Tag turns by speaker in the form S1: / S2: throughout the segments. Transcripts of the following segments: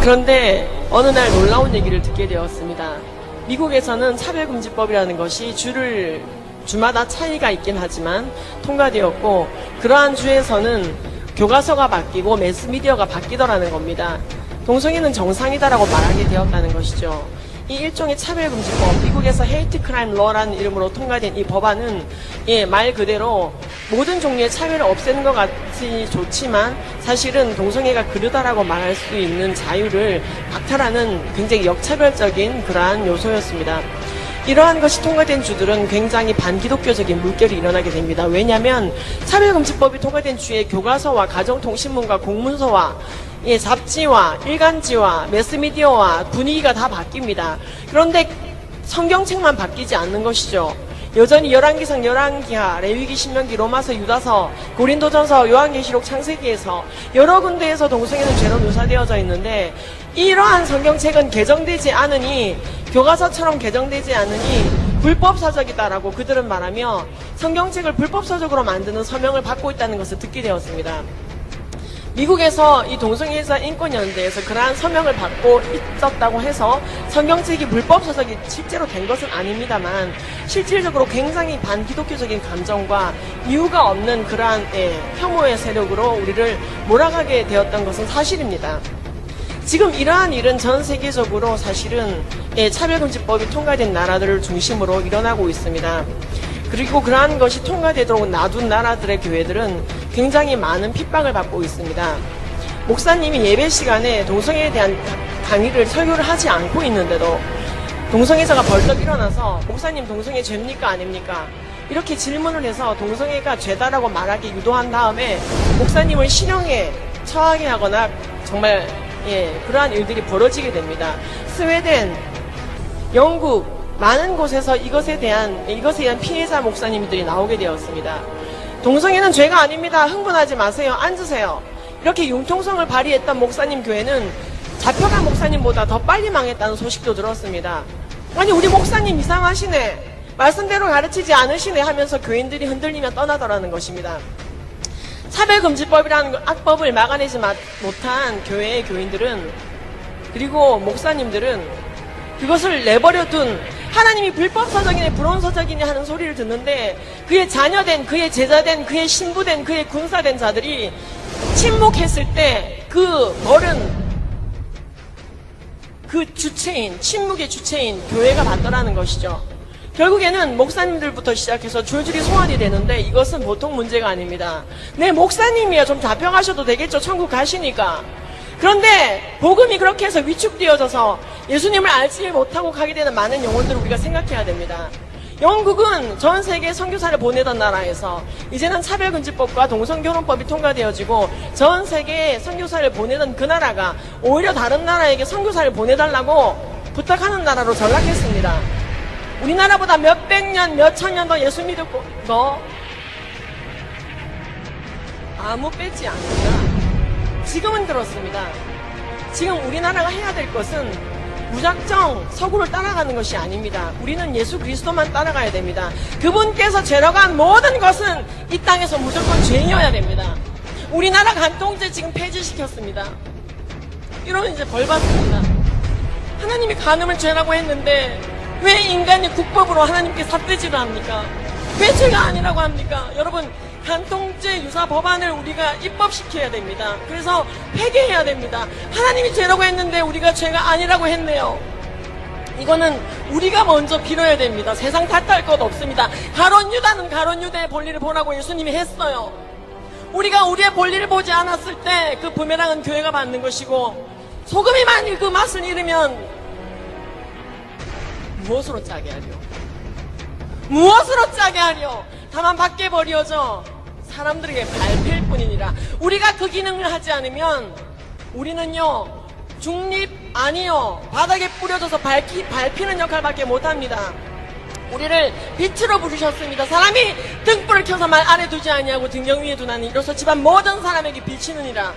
S1: 그런데 어느 날 놀라운 얘기를 듣게 되었습니다. 미국에서는 차별금지법이라는 것이 주마다 차이가 있긴 하지만 통과되었고, 그러한 주에서는 교과서가 바뀌고 매스미디어가 바뀌더라는 겁니다. 동성애는 정상이다라고 말하게 되었다는 것이죠. 이 일종의 차별금지법, 미국에서 헤이트 크라임 러라는 이름으로 통과된 이 법안은 말 그대로 모든 종류의 차별을 없애는 것 같이 좋지만 사실은 동성애가 그르다라고 말할 수 있는 자유를 박탈하는 굉장히 역차별적인 그러한 요소였습니다. 이러한 것이 통과된 주들은 굉장히 반기독교적인 물결이 일어나게 됩니다. 왜냐하면 차별금지법이 통과된 주에 교과서와 가정통신문과 공문서와 잡지와 일간지와 매스미디어와 분위기가 다 바뀝니다. 그런데 성경책만 바뀌지 않는 것이죠. 여전히 열왕기상, 열왕기하, 레위기, 신명기, 로마서, 유다서, 고린도전서, 요한계시록, 창세기에서 여러 군데에서 동성애는 죄로 묘사되어져 있는데, 이러한 성경책은 개정되지 않으니, 교과서처럼 개정되지 않으니 불법서적이다라고 그들은 말하며 성경책을 불법서적으로 만드는 서명을 받고 있다는 것을 듣게 되었습니다. 미국에서 이 동성애자 인권연대에서 그러한 서명을 받고 있었다고 해서 성경책이 불법서적이 실제로 된 것은 아닙니다만, 실질적으로 굉장히 반기독교적인 감정과 이유가 없는 그러한 혐오의 세력으로 우리를 몰아가게 되었던 것은 사실입니다. 지금 이러한 일은 전 세계적으로 사실은 차별금지법이 통과된 나라들을 중심으로 일어나고 있습니다. 그리고 그러한 것이 통과되도록 놔둔 나라들의 교회들은 굉장히 많은 핍박을 받고 있습니다. 목사님이 예배 시간에 동성애에 대한 강의를 설교를 하지 않고 있는데도 동성애자가 벌떡 일어나서 목사님 동성애 죄입니까 아닙니까? 이렇게 질문을 해서 동성애가 죄다라고 말하게 유도한 다음에 목사님을 실형에 처하게 하거나 정말 그러한 일들이 벌어지게 됩니다. 스웨덴, 영국, 많은 곳에서 이것에 대한 피해자 목사님들이 나오게 되었습니다. 동성애는 죄가 아닙니다. 흥분하지 마세요. 앉으세요. 이렇게 융통성을 발휘했던 목사님 교회는 잡혀간 목사님보다 더 빨리 망했다는 소식도 들었습니다. 아니, 우리 목사님 이상하시네, 말씀대로 가르치지 않으시네 하면서 교인들이 흔들리며 떠나더라는 것입니다. 차별금지법이라는 악법을 막아내지 못한 교회의 교인들은, 그리고 목사님들은 그것을 내버려둔, 하나님이 불법서적이네 불온서적이네 하는 소리를 듣는데 그의 자녀된, 그의 제자된, 그의 신부된, 그의 군사된 자들이 침묵했을 때 그 벌은 그 주체인, 침묵의 주체인 교회가 받더라는 것이죠. 결국에는 목사님들부터 시작해서 줄줄이 소환이 되는데 이것은 보통 문제가 아닙니다. 네, 목사님이야 좀 잡혀가셔도 되겠죠, 천국 가시니까. 그런데 복음이 그렇게 해서 위축되어져서 예수님을 알지 못하고 가게 되는 많은 영혼들을 우리가 생각해야 됩니다. 영국은 전 세계에 선교사를 보내던 나라에서 이제는 차별금지법과 동성결혼법이 통과되어지고 전 세계에 선교사를 보내던 그 나라가 오히려 다른 나라에게 선교사를 보내달라고 부탁하는 나라로 전락했습니다. 우리나라보다 몇백 년, 몇천 년 더 예수 믿고 아무 빼지 않는다. 지금은 그렇습니다. 지금 우리나라가 해야 될 것은 무작정 서구를 따라가는 것이 아닙니다. 우리는 예수 그리스도만 따라가야 됩니다. 그분께서 죄라고 한 모든 것은 이 땅에서 무조건 죄이어야 됩니다. 우리나라 간통죄 지금 폐지시켰습니다. 이러면 이제 벌 받습니다. 하나님이 간음을 죄라고 했는데 왜 인간이 국법으로 하나님께 삿대질을 합니까? 왜 죄가 아니라고 합니까? 여러분, 간통죄 유사 법안을 우리가 입법시켜야 됩니다. 그래서 폐기해야 됩니다. 하나님이 죄라고 했는데 우리가 죄가 아니라고 했네요. 이거는 우리가 먼저 빌어야 됩니다. 세상 탓할 것 없습니다. 가룟 유다는 가룟 유다의 볼일을 보라고 예수님이 했어요. 우리가 우리의 볼일을 보지 않았을 때 그 부메랑은 교회가 받는 것이고, 소금이 만일 그 맛을 잃으면 무엇으로 짜게 하려? 무엇으로 짜게 하려? 다만 밖에 버려져 사람들에게 밟힐 뿐이니라. 우리가 그 기능을 하지 않으면 우리는요, 중립 아니요, 바닥에 뿌려져서 밟히는 역할밖에 못합니다. 우리를 빛으로 부르셨습니다. 사람이 등불을 켜서 말 아래 두지 아니하고 등경 위에 두나니 이로써 집안 모든 사람에게 비치느니라.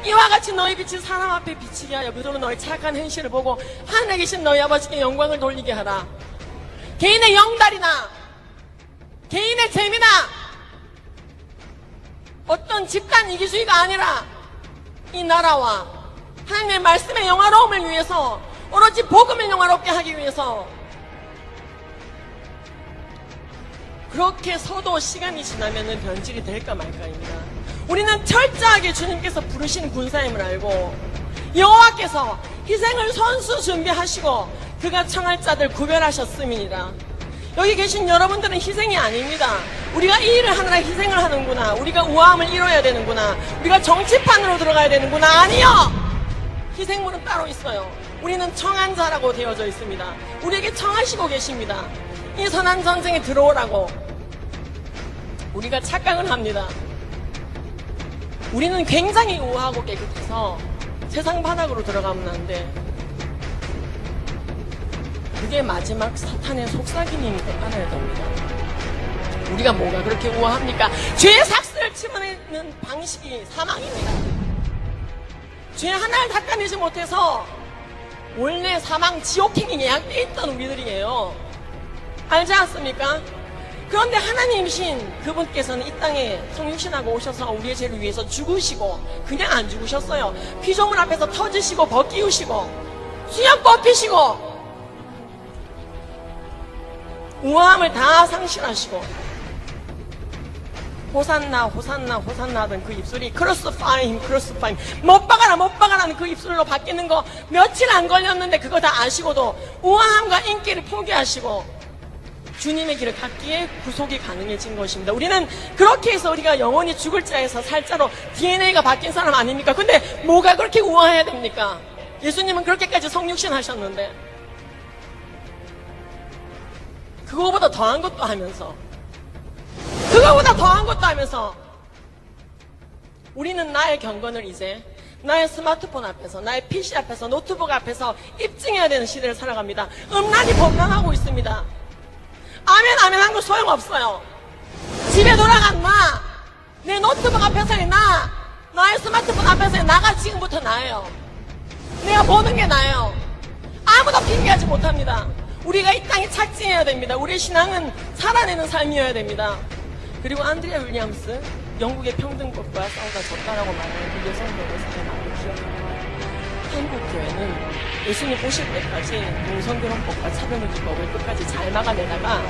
S1: 이와 같이 너희 빛이 사람 앞에 비치게 하여 그들은 너희 착한 행실을 보고 하늘에 계신 너희 아버지께 영광을 돌리게 하라. 개인의 영달이나 개인의 재미나 어떤 집단 이기주의가 아니라 이 나라와 하나님의 말씀의 영화로움을 위해서, 오로지 복음을 영화롭게 하기 위해서 그렇게 서도 시간이 지나면은 변질이 될까 말까입니다. 우리는 철저하게 주님께서 부르신 군사임을 알고 여호와께서 희생을 선수 준비하시고 그가 청할 자들 구별하셨음이니라. 여기 계신 여러분들은 희생이 아닙니다. 우리가 이 일을 하느라 희생을 하는구나, 우리가 우아함을 이뤄야 되는구나, 우리가 정치판으로 들어가야 되는구나. 아니요! 희생물은 따로 있어요. 우리는 청한 자라고 되어져 있습니다. 우리에게 청하시고 계십니다. 이 선한 전쟁에 들어오라고. 우리가 착각을 합니다. 우리는 굉장히 우아하고 깨끗해서 세상 바닥으로 들어가면 안 돼. 그게 마지막 사탄의 속삭임인 걸 알아야 됩니다. 우리가 뭐가 그렇게 우아합니까? 죄의 삭스를 치러내는 방식이 사망입니다. 죄 하나를 닦아내지 못해서 원래 사망 지옥행이 예약되어 있던 우리들이에요. 알지 않습니까? 그런데 하나님이신 그분께서는 이 땅에 성육신하고 오셔서 우리의 죄를 위해서 죽으시고 그냥 안 죽으셨어요. 피조물 앞에서 터지시고 벗기우시고 수염 뽑히시고 우아함을 다 상실하시고 호산나 호산나 호산나 하던 그 입술이 크루시파임 크루시파임 못 박아라 못 박아라는 그 입술로 바뀌는 거 며칠 안 걸렸는데 그거 다 아시고도 우아함과 인기를 포기하시고 주님의 길을 갔기에 구속이 가능해진 것입니다. 우리는 그렇게 해서 우리가 영원히 죽을 자에서 살 자로 DNA가 바뀐 사람 아닙니까? 근데 뭐가 그렇게 우아해야 됩니까? 예수님은 그렇게까지 성육신 하셨는데 그거보다 더한 것도 하면서 우리는 나의 경건을 이제 나의 스마트폰 앞에서, 나의 PC 앞에서, 노트북 앞에서 입증해야 되는 시대를 살아갑니다. 음란이 범람하고 있습니다. 아멘 아멘 한 거 소용없어요. 집에 돌아간 나, 내 노트북 앞에서의 나, 나의 스마트폰 앞에서의 나가 지금부터 나예요. 내가 보는 게 나예요. 아무도 핑계하지 못합니다. 우리가 이 땅에 착지해야 됩니다. 우리의 신앙은 살아내는 삶이어야 됩니다. 그리고 안드레아 윌리엄스, 영국의 평등법과 싸우다 졌다라고 말하는 그 여성들의 사례 많이 기억합니다. 한국 교회는 예수님 오실 때까지 동성결혼법과 차별금지법을 끝까지 잘 막아내다가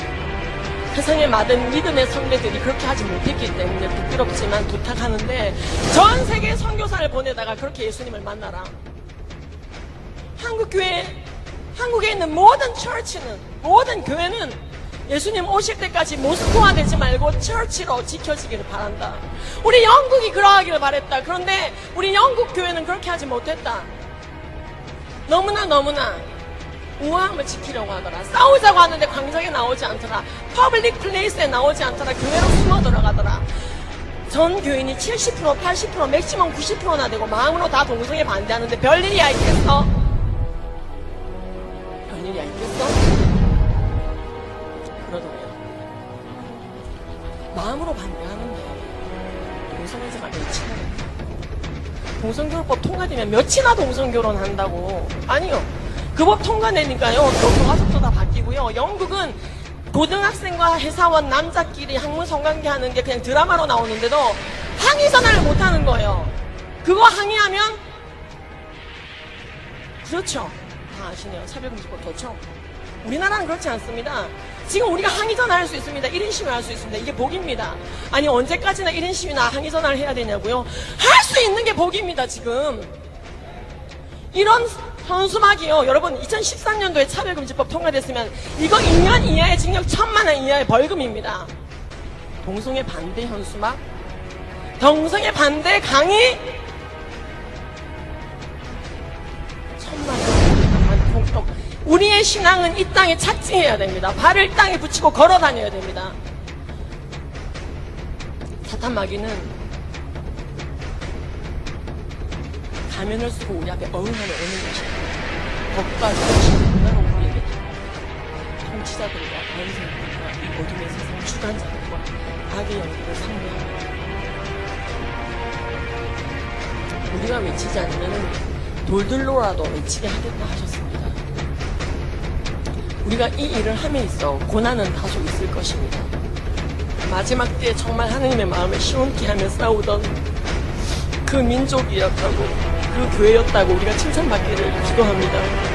S1: 세상의 많은 믿음의 선배들이 그렇게 하지 못했기 때문에 부끄럽지만 부탁하는데 전 세계 선교사를 보내다가 그렇게 예수님을 만나라. 한국에 있는 모든 처치는, 모든 교회는 예수님 오실 때까지 모스크화 되지 말고 처치로 지켜지기를 바란다. 우리 영국이 그러하기를 바랬다. 그런데 우리 영국 교회는 그렇게 하지 못했다. 너무나 우아함을 지키려고 하더라. 싸우자고 하는데 광장에 나오지 않더라. 퍼블릭 플레이스에 나오지 않더라. 교회로 숨어 들어가더라. 전 교인이 70%, 80%, 맥시멈 90%나 되고 마음으로 다 동성애 반대하는데 별일이야 있겠어? 별일이야 있겠어? 그러더래요. 마음으로 반대하는데 동성애자가 몇이나 됩니까? 동성결혼법 통과되면 몇이나 동성결혼한다고. 아니요. 그 법 통과되니까요. 교화석도 다 바뀌고요. 영국은 고등학생과 회사원 남자끼리 학문 성관계 하는 게 그냥 드라마로 나오는데도 항의 전화를 못 하는 거예요. 그거 항의하면 그렇죠. 다 아시네요. 차별금지법 좋죠. 우리나라는 그렇지 않습니다. 지금 우리가 항의 전화할 수 있습니다. 1인 시위할 수 있습니다. 이게 복입니다. 아니 언제까지나 1인 시위나 항의 전화를 해야 되냐고요. 할 수 있는 게 복입니다. 지금 이런 현수막이요. 여러분 2013년도에 차별금지법 통과됐으면 이거 2년 이하의 징역 1,000만 원 이하의 벌금입니다. 동성애 반대 현수막, 동성애 반대 강의 1,000만 원. 우리의 신앙은 이 땅에 착지해야 됩니다. 발을 땅에 붙이고 걸어 다녀야 됩니다. 사탄 마귀는 가면을 쓰고 우리 앞에 어흥하며 오는 것입니다. 법과 정신은 우리에게 통치자들과 권세들과 이 어둠의 세상 주관자들과 악의 영들을 상대합니다. 우리가 외치지 않으면 돌들로라도 외치게 하겠다 하셨습니다. 우리가 이 일을 함에 있어 고난은 다소 있을 것입니다. 마지막 때에 정말 하나님의 마음을 시원케 하며 싸우던 그 민족이었다고 그 교회였다고 우리가 칭찬받기를 기도합니다.